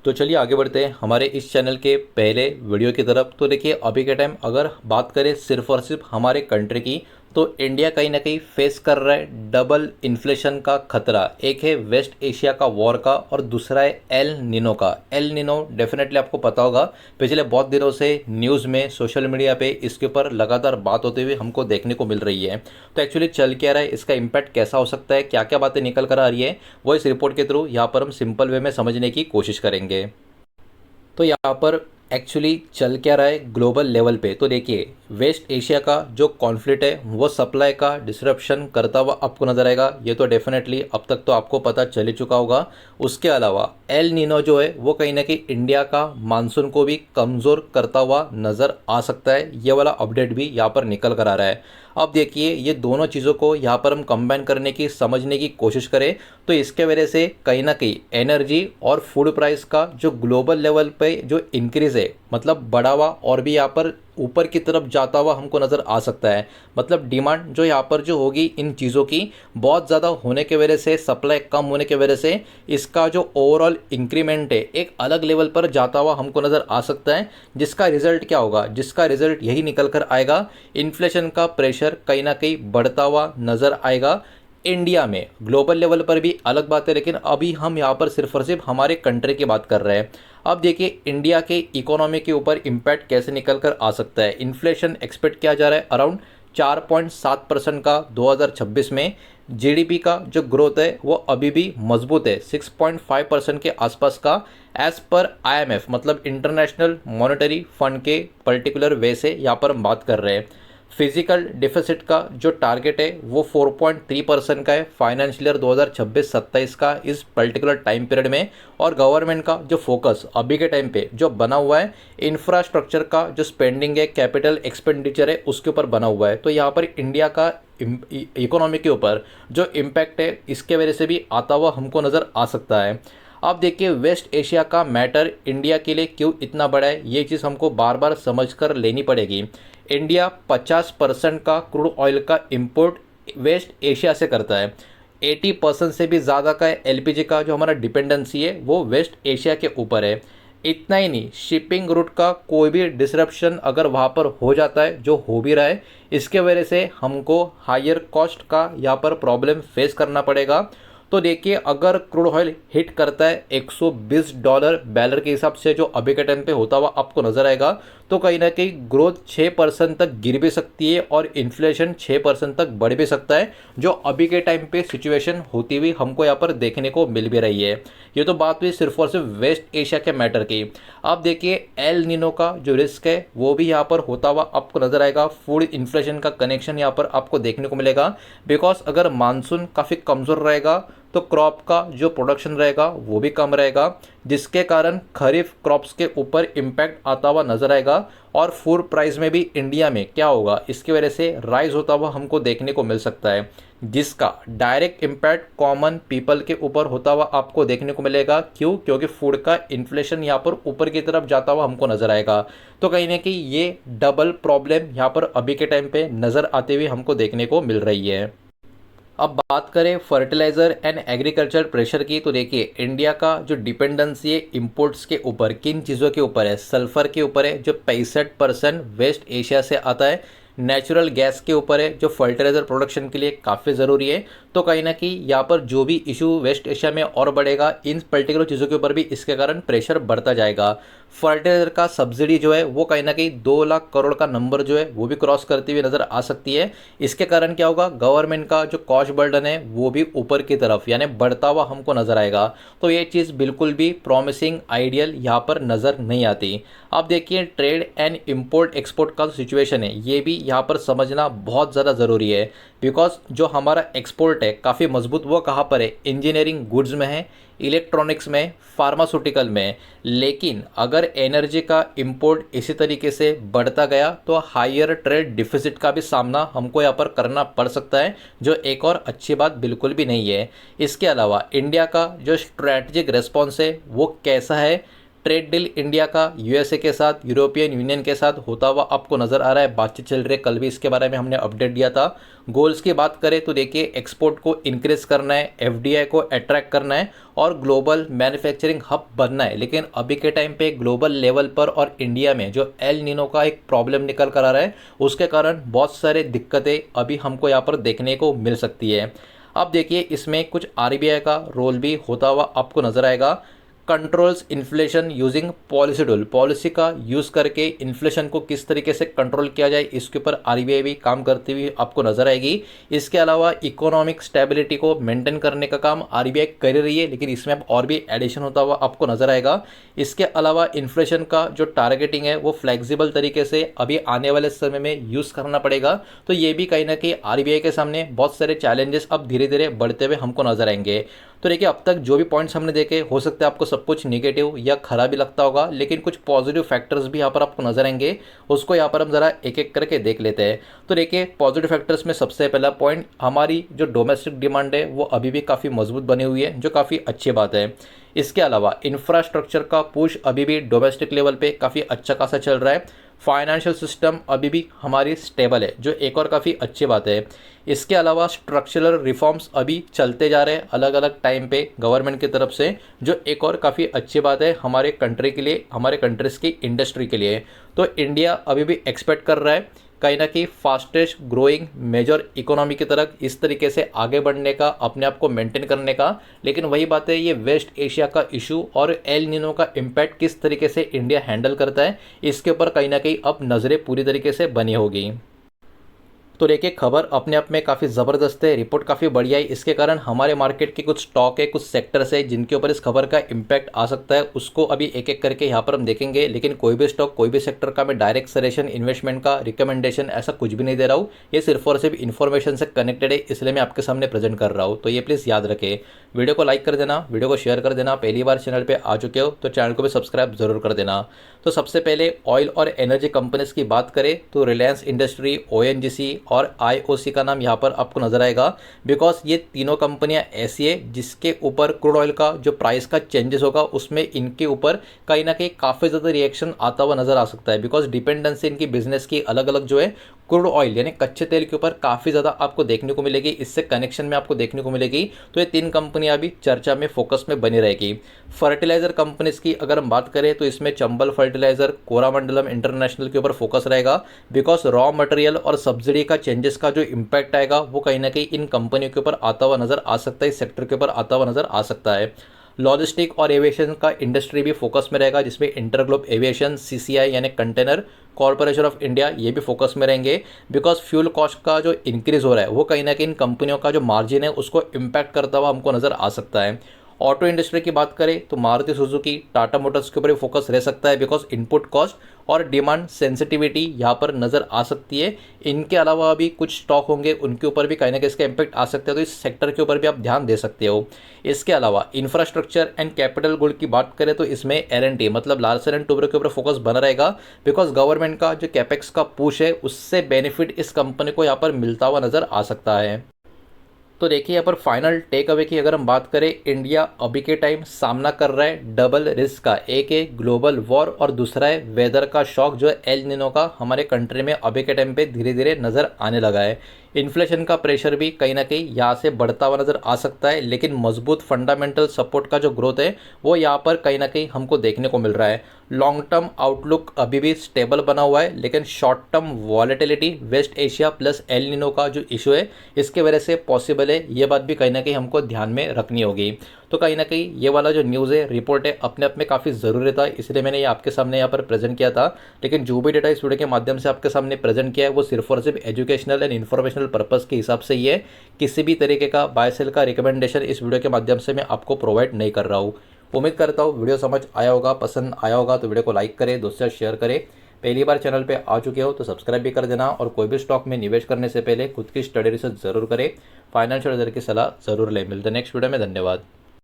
तो चलिए आगे बढ़ते हैं हमारे इस चैनल के पहले वीडियो की तरफ। तो देखिए अभी के टाइम अगर बात करें सिर्फ और सिर्फ हमारे कंट्री की, तो इंडिया कहीं ना कहीं फेस कर रहा है डबल इन्फ्लेशन का खतरा। एक है वेस्ट एशिया का वॉर का और दूसरा है एल निनो का। एल निनो डेफिनेटली आपको पता होगा, पिछले बहुत दिनों से न्यूज़ में सोशल मीडिया पे इसके ऊपर लगातार बात होते हुए हमको देखने को मिल रही है। तो एक्चुअली चल क्या रहा है, इसका इम्पैक्ट कैसा हो सकता है, क्या क्या बातें निकल कर आ रही है, वो इस रिपोर्ट के थ्रू यहाँ पर हम सिंपल वे में समझने की कोशिश करेंगे। तो यहाँ पर एक्चुअली चल क्या रहा है ग्लोबल लेवल पे, तो देखिए वेस्ट एशिया का जो कॉन्फ्लिक्ट है वो सप्लाई का डिसरप्शन करता हुआ आपको नजर आएगा। ये तो डेफिनेटली अब तक तो आपको पता चल ही चुका होगा। उसके अलावा एल नीनो जो है वो कहीं ना कहीं इंडिया का मानसून को भी कमज़ोर करता हुआ नज़र आ सकता है। ये वाला अपडेट भी यहाँ पर निकल कर आ रहा है। अब देखिए ये दोनों चीज़ों को यहाँ पर हम कंबाइन करने की समझने की कोशिश करें तो इसके वजह से कहीं ना कहीं एनर्जी और फूड प्राइस का जो ग्लोबल लेवल पे जो इंक्रीज़ है, मतलब बढ़ावा और भी यहाँ पर ऊपर की तरफ जाता हुआ हमको नज़र आ सकता है। मतलब डिमांड जो यहाँ पर जो होगी इन चीज़ों की बहुत ज़्यादा होने के वजह से, सप्लाई कम होने के वजह से इसका जो ओवरऑल इंक्रीमेंट है एक अलग लेवल पर जाता हुआ हमको नज़र आ सकता है। जिसका रिजल्ट क्या होगा, जिसका रिजल्ट यही निकल कर आएगा, इन्फ्लेशन का प्रेशर कहीं ना कहीं बढ़ता हुआ नज़र आएगा इंडिया में। ग्लोबल लेवल पर भी अलग बात है, लेकिन अभी हम यहाँ पर सिर्फ और सिर्फ हमारे कंट्री की बात कर रहे हैं। अब देखिए इंडिया के इकोनॉमी के ऊपर इम्पैक्ट कैसे निकल कर आ सकता है। इन्फ्लेशन एक्सपेक्ट किया जा रहा है अराउंड 4.7% का 2026 में। जीडीपी का जो ग्रोथ है वो अभी भी मजबूत है, 6.5% के आसपास का एज पर आईएमएफ, मतलब इंटरनेशनल मॉनेटरी फंड के पर्टिकुलर वे से यहाँ पर हम बात कर रहे हैं। फिजिकल डिफिसिट का जो टारगेट है वो 4.3% का है फाइनेंशियल ईयर 2026-27 का इस पर्टिकुलर टाइम पीरियड में। और गवर्नमेंट का जो फोकस अभी के टाइम पे जो बना हुआ है, इंफ्रास्ट्रक्चर का जो स्पेंडिंग है, कैपिटल एक्सपेंडिचर है, उसके ऊपर बना हुआ है। तो यहाँ पर इंडिया का इकोनॉमी के ऊपर जो इम्पैक्ट है इसके वजह से भी आता हुआ हमको नज़र आ सकता है। अब देखिए वेस्ट एशिया का मैटर इंडिया के लिए क्यों इतना बड़ा है, ये चीज़ हमको बार बार समझ कर लेनी पड़ेगी। इंडिया 50% का क्रूड ऑयल का इंपोर्ट वेस्ट एशिया से करता है। 80% से भी ज़्यादा का एलपीजी का जो हमारा डिपेंडेंसी है वो वेस्ट एशिया के ऊपर है। इतना ही नहीं, शिपिंग रूट का कोई भी डिसरप्शन अगर वहाँ पर हो जाता है, जो हो भी रहा है, इसके वजह से हमको हायर कॉस्ट का यहाँ पर प्रॉब्लम फेस करना पड़ेगा। तो देखिए अगर क्रूड ऑयल हिट करता है $120 बैरल के हिसाब से जो अभी के टाइम पे होता हुआ आपको नज़र आएगा, तो कहीं ना कहीं ग्रोथ 6% तक गिर भी सकती है और इन्फ्लेशन 6% तक बढ़ भी सकता है, जो अभी के टाइम पे सिचुएशन होती हुई हमको यहाँ पर देखने को मिल भी रही है। ये तो बात हुई सिर्फ और सिर्फ वेस्ट एशिया के मैटर की। अब देखिए एल निनो का जो रिस्क है वो भी यहाँ पर होता हुआ आपको नज़र आएगा। फूड इन्फ्लेशन का कनेक्शन यहाँ पर आपको देखने को मिलेगा, बिकॉज अगर मानसून काफ़ी कमज़ोर रहेगा तो क्रॉप का जो प्रोडक्शन रहेगा वो भी कम रहेगा, जिसके कारण खरीफ क्रॉप्स के ऊपर इम्पैक्ट आता हुआ नज़र आएगा। और फूड प्राइस में भी इंडिया में क्या होगा, इसकी वजह से राइज होता हुआ हमको देखने को मिल सकता है, जिसका डायरेक्ट इम्पैक्ट कॉमन पीपल के ऊपर होता हुआ आपको देखने को मिलेगा। क्यों? क्योंकि फूड का इन्फ्लेशन यहाँ पर ऊपर की तरफ जाता हुआ हमको नज़र आएगा। तो कहीं ना कहीं ये डबल प्रॉब्लम यहाँ पर अभी के टाइम पे नज़र आते हुए हमको देखने को मिल रही है। अब बात करें फर्टिलाइज़र एंड एग्रीकल्चर प्रेशर की, तो देखिए इंडिया का जो डिपेंडेंसी है इंपोर्ट्स के ऊपर किन चीज़ों के ऊपर है, सल्फ़र के ऊपर है जो 65% वेस्ट एशिया से आता है, नेचुरल गैस के ऊपर है जो फर्टिलाइज़र प्रोडक्शन के लिए काफ़ी ज़रूरी है। तो कहीं ना कहीं यहाँ पर जो भी इशू वेस्ट एशिया में और बढ़ेगा, इन पर्टिकुलर चीज़ों के ऊपर भी इसके कारण प्रेशर बढ़ता जाएगा। फर्टिलाइज़र का सब्सिडी जो है वो कहीं ना कहीं 2 लाख करोड़ का नंबर जो है वो भी क्रॉस करती हुई नज़र आ सकती है। इसके कारण क्या होगा, गवर्नमेंट का जो कॉस्ट बर्डन है वो भी ऊपर की तरफ यानी बढ़ता हुआ हमको नज़र आएगा। तो ये चीज़ बिल्कुल भी प्रॉमिसिंग आइडियल यहाँ पर नज़र नहीं आती। अब देखिए ट्रेड एंड इम्पोर्ट एक्सपोर्ट का सिचुएशन है ये भी यहाँ पर समझना बहुत ज़्यादा ज़रूरी है, बिकॉज जो हमारा एक्सपोर्ट है काफ़ी मजबूत वो कहाँ पर है, इंजीनियरिंग गुड्स में है, इलेक्ट्रॉनिक्स में, फार्मास्यूटिकल में। लेकिन अगर एनर्जी का इंपोर्ट इसी तरीके से बढ़ता गया तो हायर ट्रेड डिफिसिट का भी सामना हमको यहाँ पर करना पड़ सकता है, जो एक और अच्छी बात बिल्कुल भी नहीं है। इसके अलावा इंडिया का जो स्ट्रैटेजिक रेस्पॉन्स है वो कैसा है, ट्रेड डील इंडिया का यूएसए के साथ, यूरोपियन यूनियन के साथ होता हुआ आपको नज़र आ रहा है, बातचीत चल रही है। कल भी इसके बारे में हमने अपडेट दिया था। गोल्स की बात करें तो देखिए, एक्सपोर्ट को इंक्रीज करना है, एफडीआई को अट्रैक्ट करना है और ग्लोबल मैन्युफैक्चरिंग हब बनना है। लेकिन अभी के टाइम पे ग्लोबल लेवल पर और इंडिया में जो एल नीनो का एक प्रॉब्लम निकल कर आ रहा है, उसके कारण बहुत सारे दिक्कतें अभी हमको यहाँ पर देखने को मिल सकती है। अब देखिए, इसमें कुछ आरबीआई का रोल भी होता हुआ आपको नजर आएगा। Controls inflation using policy tool, policy का यूज़ करके इन्फ्लेशन को किस तरीके से कंट्रोल किया जाए, इसके ऊपर आरबीआई भी काम करती हुई आपको नजर आएगी। इसके अलावा इकोनॉमिक स्टेबिलिटी को मेंटेन करने का काम आरबीआई कर रही है, लेकिन इसमें अब और भी एडिशन होता हुआ आपको नजर आएगा। इसके अलावा इन्फ्लेशन का जो टारगेटिंग है वो फ्लेक्सिबल तरीके से अभी आने वाले समय में यूज़ करना पड़ेगा। तो ये भी कहीं ना कहीं आरबीआई के सामने बहुत सारे चैलेंजेस अब धीरे धीरे बढ़ते हुए हमको नजर आएंगे। तो देखिए, अब तक जो भी पॉइंट्स हमने देखे, हो सकता है आपको सब कुछ नेगेटिव या खराब भी लगता होगा, लेकिन कुछ पॉजिटिव फैक्टर्स भी यहाँ पर आपको नजर आएंगे। उसको यहाँ पर हम ज़रा एक एक करके देख लेते हैं। तो देखिए, पॉजिटिव फैक्टर्स में सबसे पहला पॉइंट, हमारी जो डोमेस्टिक डिमांड है वो अभी भी काफ़ी मजबूत बनी हुई है, जो काफ़ी अच्छी बात है। इसके अलावा इंफ्रास्ट्रक्चर का पुश अभी भी डोमेस्टिक लेवल पे काफ़ी अच्छा खासा चल रहा है। फाइनेंशियल सिस्टम अभी भी हमारी स्टेबल है, जो एक और काफ़ी अच्छी बात है। इसके अलावा स्ट्रक्चरल रिफॉर्म्स अभी चलते जा रहे हैं अलग अलग टाइम पे गवर्नमेंट की तरफ से, जो एक और काफ़ी अच्छी बात है हमारे कंट्री के लिए, हमारे कंट्रीज़ की इंडस्ट्री के लिए। तो इंडिया अभी भी एक्सपेक्ट कर रहा है कहीं ना कहीं फास्टेस्ट ग्रोइंग मेजर इकोनॉमी की तरफ इस तरीके से आगे बढ़ने का, अपने आप को मेंटेन करने का। लेकिन वही बात है, ये वेस्ट एशिया का इशू और एल नीनो का इम्पैक्ट किस तरीके से इंडिया हैंडल करता है, इसके ऊपर कहीं ना कहीं अब नज़रें पूरी तरीके से बनी होगी। तो देखिए, खबर अपने आप में काफ़ी ज़बरदस्त है, रिपोर्ट काफ़ी बढ़िया है। इसके कारण हमारे मार्केट के कुछ स्टॉक है, कुछ सेक्टर्स है जिनके ऊपर इस खबर का इम्पैक्ट आ सकता है, उसको अभी एक एक करके यहाँ पर हम देखेंगे। लेकिन कोई भी स्टॉक, कोई भी सेक्टर का मैं डायरेक्ट सजेशन, इन्वेस्टमेंट का रिकमेंडेशन ऐसा कुछ भी नहीं दे रहा हूँ। ये सिर्फ और सिर्फ इन्फॉर्मेशन से कनेक्टेड है, इसलिए मैं आपके सामने प्रेजेंट कर रहा हूँ। तो ये प्लीज़ याद रखें। वीडियो को लाइक कर देना, वीडियो को शेयर कर देना। पहली बार चैनल पर आ चुके हो तो चैनल को भी सब्सक्राइब जरूर कर देना। तो सबसे पहले ऑयल और एनर्जी कंपनीज की बात करें तो रिलायंस इंडस्ट्री, ओएनजीसी और आईओसी का नाम यहाँ पर आपको नजर आएगा। बिकॉज ये तीनों कंपनियां ऐसी है जिसके ऊपर क्रूड ऑयल का जो प्राइस का चेंजेस होगा, उसमें इनके ऊपर कहीं ना कहीं काफ़ी ज़्यादा रिएक्शन आता हुआ नजर आ सकता है। बिकॉज डिपेंडेंसी इनकी बिजनेस की अलग अलग जो है क्रूड ऑयल यानी कच्चे तेल के ऊपर काफ़ी ज़्यादा आपको देखने को मिलेगी, इससे कनेक्शन में आपको देखने को मिलेगी। तो ये तीन कंपनियां भी चर्चा में, फोकस में बनी रहेगी। फर्टिलाइजर कंपनीज की अगर हम बात करें तो इसमें चंबल फर्टिलाइजर, कोरामंडलम इंटरनेशनल के ऊपर फोकस रहेगा। बिकॉज रॉ मटेरियल और सब्सिडी का चेंजेस का जो इम्पैक्ट आएगा वो कहीं ना कहीं इन कंपनियों के ऊपर आता हुआ नजर आ सकता है, इस सेक्टर के ऊपर आता हुआ नजर आ सकता है। लॉजिस्टिक और एविएशन का इंडस्ट्री भी फोकस में रहेगा, जिसमें इंटरग्लोब एविएशन, सीसीआई यानी कंटेनर कॉर्पोरेशन ऑफ इंडिया, ये भी फोकस में रहेंगे। बिकॉज फ्यूल कॉस्ट का जो इंक्रीज हो रहा है वो कहीं ना कहीं इन कंपनियों का जो मार्जिन है उसको इम्पैक्ट करता हुआ हमको नजर आ सकता है। ऑटो इंडस्ट्री की बात करें तो मारुति सुजुकी, टाटा मोटर्स के ऊपर भी फोकस रह सकता है। बिकॉज इनपुट कॉस्ट और डिमांड सेंसिटिविटी यहाँ पर नज़र आ सकती है। इनके अलावा भी कुछ स्टॉक होंगे, उनके ऊपर भी कहीं ना कहीं इसका इम्पैक्ट आ सकता है, तो इस सेक्टर के ऊपर भी आप ध्यान दे सकते हो। इसके अलावा इंफ्रास्ट्रक्चर एंड कैपिटल गुड की बात करें तो इसमें L&T मतलब लार्सन एंड टुब्रो के ऊपर फोकस बना रहेगा। बिकॉज गवर्नमेंट का जो कैपेक्स का पुश है उससे बेनिफिट इस कंपनी को यहाँ पर मिलता हुआ नजर आ सकता है। तो देखिए, यहाँ पर फाइनल टेक अवे की अगर हम बात करें, इंडिया अभी के टाइम सामना कर रहा है डबल रिस्क का। एक है ग्लोबल वॉर और दूसरा है वेदर का शॉक, जो है एल निनो का हमारे कंट्री में अभी के टाइम पे धीरे धीरे नज़र आने लगा है। इन्फ्लेशन का प्रेशर भी कहीं ना कहीं यहाँ से बढ़ता हुआ नज़र आ सकता है, लेकिन मजबूत फंडामेंटल सपोर्ट का जो ग्रोथ है वो यहाँ पर कहीं ना कहीं हमको देखने को मिल रहा है। लॉन्ग टर्म आउटलुक अभी भी स्टेबल बना हुआ है, लेकिन short term volatility West Asia plus El Nino का जो इशू है इसके वजह से पॉसिबल है, ये बात भी कहीं ना कहीं हमको ध्यान में रखनी होगी। तो कहीं ना कहीं ये वाला जो न्यूज़ है, रिपोर्ट है, अपने आप में काफ़ी ज़रूरी था, इसलिए मैंने ये आपके सामने यहाँ पर प्रेजेंट किया था। लेकिन जो भी डेटा इस वीडियो के माध्यम से आपके सामने प्रेजेंट किया है वो सिर्फ और सिर्फ एजुकेशनल एंड इन्फॉर्मेशनल पर्पज़ के हिसाब से ही है। किसी भी तरीके का बाय सेल का रिकमेंडेशन इस वीडियो के माध्यम से मैं आपको प्रोवाइड नहीं कर रहा हूँ। उम्मीद करता हूँ वीडियो समझ आया होगा, पसंद आया होगा तो वीडियो को लाइक करें, दोस्तों से शेयर करें। पहली बार चैनल पे आ चुके हो तो सब्सक्राइब भी कर देना, और कोई भी स्टॉक में निवेश करने से पहले खुद की स्टडी रिसर्च जरूर करें, फाइनेंशियल एडवाइजर की सलाह जरूर लें। मिलते हैं नेक्स्ट वीडियो में, धन्यवाद।